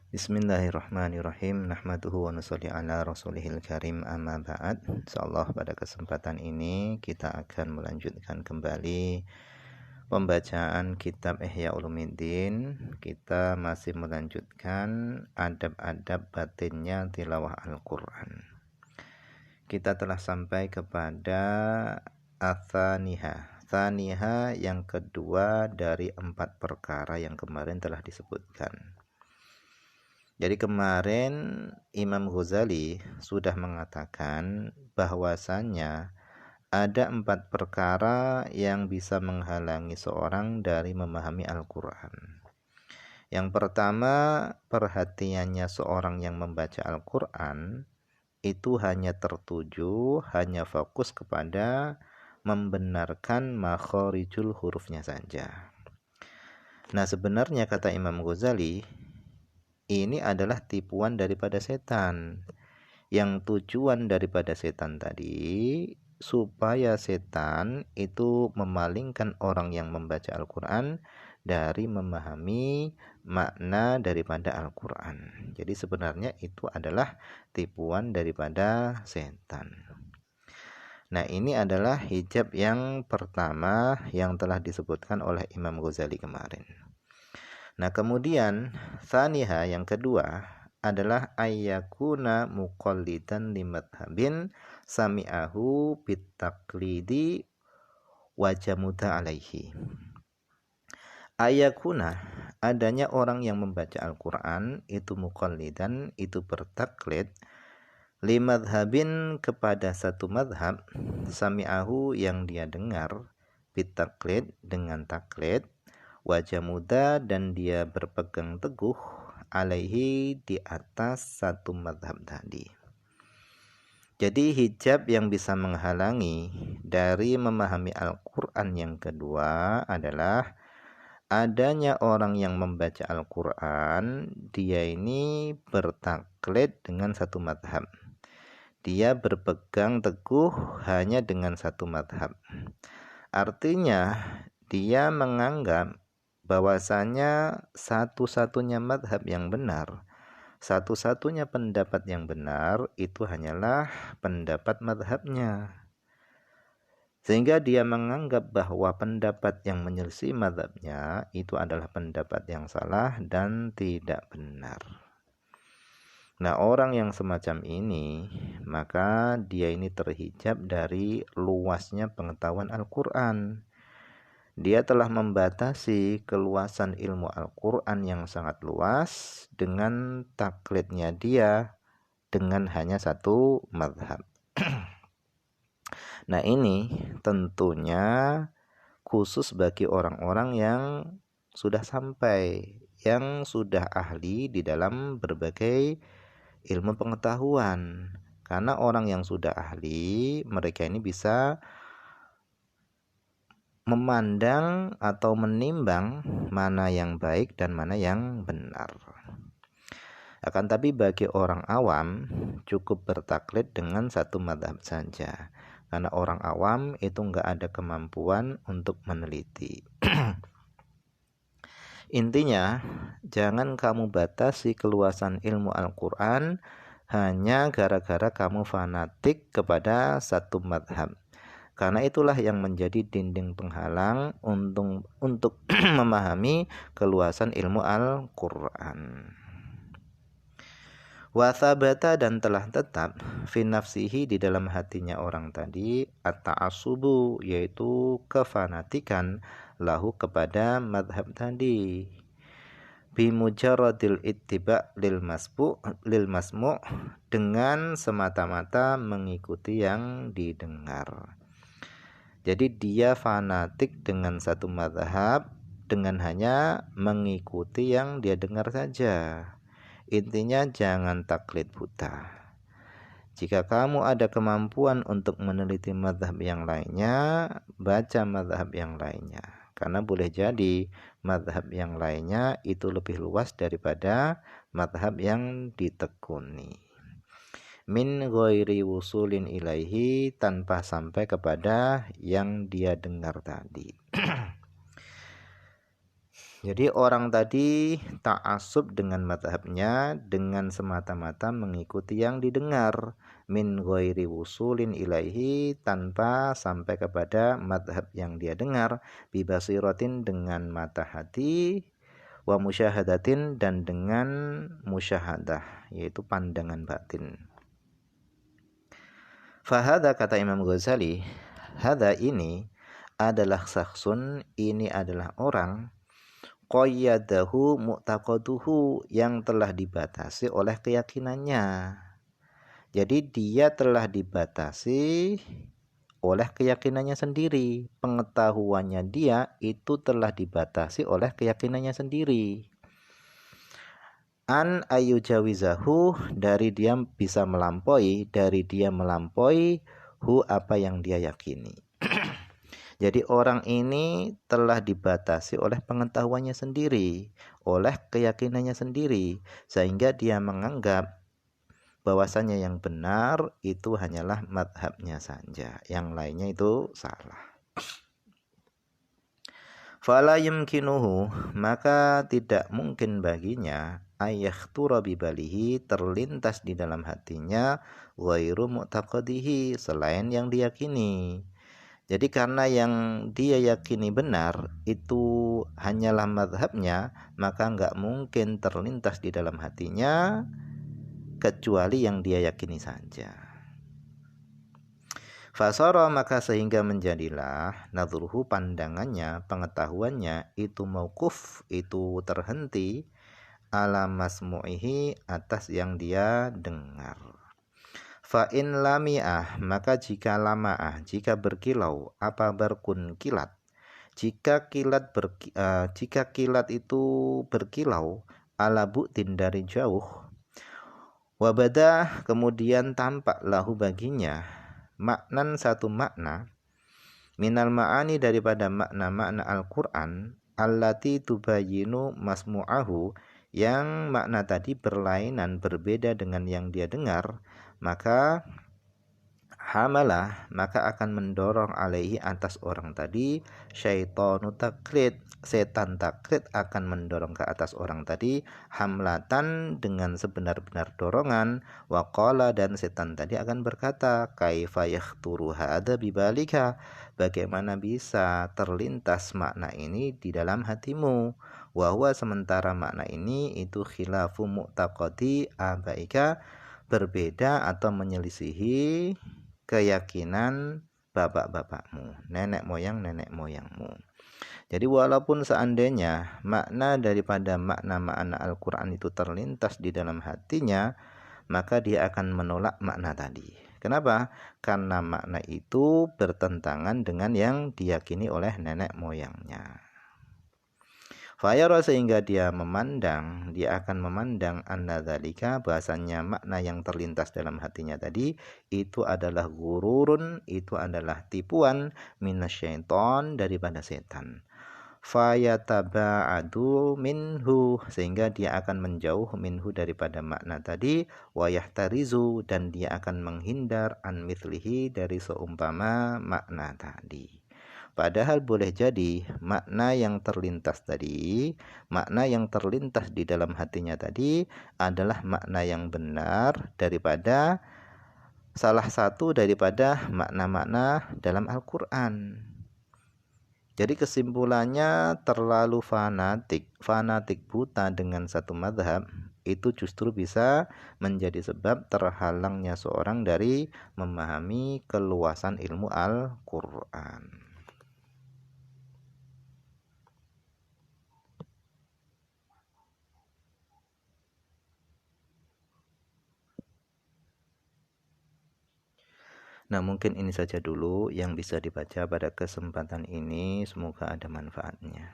Bismillahirrahmanirrahim. Nahmaduhu wa nusalli ala rasulihil karim, amma ba'd. Insyaallah pada kesempatan ini kita akan melanjutkan kembali pembacaan kitab Ihya Ulumuddin. Kita masih melanjutkan adab-adab batinnya tilawah Al-Quran. Kita telah sampai kepada Tsaniha yang kedua dari 4 perkara yang kemarin telah disebutkan. Jadi kemarin Imam Ghazali sudah mengatakan bahwasannya ada 4 perkara yang bisa menghalangi seorang dari memahami Al-Quran. Yang pertama, perhatiannya seorang yang membaca Al-Quran itu hanya tertuju, hanya fokus kepada membenarkan makharijul hurufnya saja. Nah, sebenarnya kata Imam Ghazali, ini adalah tipuan daripada setan. Yang tujuan daripada setan tadi supaya setan itu memalingkan orang yang membaca Al-Quran dari memahami makna daripada Al-Quran. Jadi sebenarnya itu adalah tipuan daripada setan. Nah, ini adalah hijab yang pertama yang telah disebutkan oleh Imam Ghazali kemarin. Nah, kemudian Tsaniha yang kedua adalah ayyakuna muqallidan limadhabin sami'ahu bitaklidi wajamuda alaihi. Ayyakuna, adanya orang yang membaca Al-Quran itu muqallidan, itu bertaklid limadhabin kepada satu madhab, sami'ahu yang dia dengar, bitaklid dengan taklid, wajah muda dan dia berpegang teguh alaihi di atas satu madhab tadi. Jadi hijab yang bisa menghalangi dari memahami Al-Quran yang kedua adalah adanya orang yang membaca Al-Quran, dia ini bertaklid dengan satu madhab. Dia berpegang teguh hanya dengan satu madhab. Artinya dia menganggap bahwasanya satu-satunya madhab yang benar, satu-satunya pendapat yang benar itu hanyalah pendapat madhabnya. Sehingga dia menganggap bahwa pendapat yang menyelisih madhabnya itu adalah pendapat yang salah dan tidak benar. Nah, orang yang semacam ini, maka dia ini terhijab dari luasnya pengetahuan Al-Quran. Dia telah membatasi keluasan ilmu Al-Quran yang sangat luas dengan taklidnya dia dengan hanya satu madhab. Nah, ini tentunya khusus bagi orang-orang yang sudah sampai, yang sudah ahli di dalam berbagai ilmu pengetahuan. Karena orang yang sudah ahli, mereka ini bisa memandang atau menimbang mana yang baik dan mana yang benar. Akan tapi bagi orang awam cukup bertaklid dengan satu madhab saja. Karena orang awam itu enggak ada kemampuan untuk meneliti. Intinya, jangan kamu batasi keluasan ilmu Al-Quran hanya gara-gara kamu fanatik kepada satu madhab. Karena itulah yang menjadi dinding penghalang untuk memahami keluasan ilmu Al-Quran. Wa thabata, dan telah tetap fi nafsihi di dalam hatinya orang tadi at-ta'assubu, yaitu kefanatikan lahu kepada madhab tadi. Bi mujarradil ittiba lil masmu' dengan semata-mata mengikuti yang didengar. Jadi dia fanatik dengan satu mazhab dengan hanya mengikuti yang dia dengar saja. Intinya jangan taklid buta. Jika kamu ada kemampuan untuk meneliti mazhab yang lainnya, baca mazhab yang lainnya. Karena boleh jadi mazhab yang lainnya itu lebih luas daripada mazhab yang ditekuni. Min ghairi wusulin ilaihi, tanpa sampai kepada yang dia dengar tadi. Jadi orang tadi ta'assub dengan madhabnya dengan semata-mata mengikuti yang didengar min ghairi wusulin ilaihi tanpa sampai kepada madhab yang dia dengar bibasiratin dengan mata hati wa musyahadatin dan dengan musyahadah yaitu pandangan batin. Fahada kata Imam Ghazali, hada ini adalah saksun, ini adalah orang qayyadahu mu'taqaduhu yang telah dibatasi oleh keyakinannya. Jadi dia telah dibatasi oleh keyakinannya sendiri. Pengetahuannya dia itu telah dibatasi oleh keyakinannya sendiri. An ayu jawizahu dari dia bisa melampaui, dari dia melampaui hu apa yang dia yakini. Jadi orang ini telah dibatasi oleh pengetahuannya sendiri, oleh keyakinannya sendiri, sehingga dia menganggap bahwasanya yang benar itu hanyalah madhabnya saja, yang lainnya itu salah. Fala yumkinuhu, maka tidak mungkin baginya ayakhtura bibalihi terlintas di dalam hatinya ghairu mu'taqadihi selain yang diyakini. Jadi karena yang dia yakini benar itu hanyalah madhabnya, maka nggak mungkin terlintas di dalam hatinya kecuali yang dia yakini saja. Fasara maka sehingga menjadilah nadhruhu pandangannya, pengetahuannya itu mauquf, itu terhenti ala masmu'ihi atas yang dia dengar. Fa in lami'ah maka jika lamaah, jika berkilau, apa berkun kilat, jika kilat itu berkilau ala bu'tin dari jauh, wabada kemudian tampak lahu baginya maknan satu makna minal ma'ani daripada makna-makna Al-Quran allati tubayinu masmu'ahu yang makna tadi berlainan berbeda dengan yang dia dengar, maka hamalah maka akan mendorong alaihi atas orang tadi syaitanu taklid, setan taklid akan mendorong ke atas orang tadi hamlatan dengan sebenar-benar dorongan. Waqala dan setan tadi akan berkata kaifa yakhturu hadza bibalika, bagaimana bisa terlintas makna ini di dalam hatimu, wahwa sementara makna ini itu khilafu mu'taqadi abaika, berbeda atau menyelisihi keyakinan bapak-bapakmu, nenek moyangmu. Jadi walaupun seandainya makna daripada makna-makna Al-Quran itu terlintas di dalam hatinya, maka dia akan menolak makna tadi. Kenapa? Karena makna itu bertentangan dengan yang diyakini oleh nenek moyangnya. Fayara sehingga dia akan memandang anna dzalika bahasanya makna yang terlintas dalam hatinya tadi itu adalah gururun, itu adalah tipuan minasyaiton daripada setan. Fayataba'adu minhu sehingga dia akan menjauh minhu daripada makna tadi, wayahtarizu dan dia akan menghindar an mithlihi dari seumpama makna tadi. Padahal boleh jadi makna yang terlintas tadi, makna yang terlintas di dalam hatinya tadi adalah makna yang benar daripada salah satu daripada makna-makna dalam Al-Quran. Jadi kesimpulannya terlalu fanatik buta dengan satu madhab itu justru bisa menjadi sebab terhalangnya seorang dari memahami keluasan ilmu Al-Quran. Nah, mungkin ini saja dulu yang bisa dibaca pada kesempatan ini. Semoga ada manfaatnya.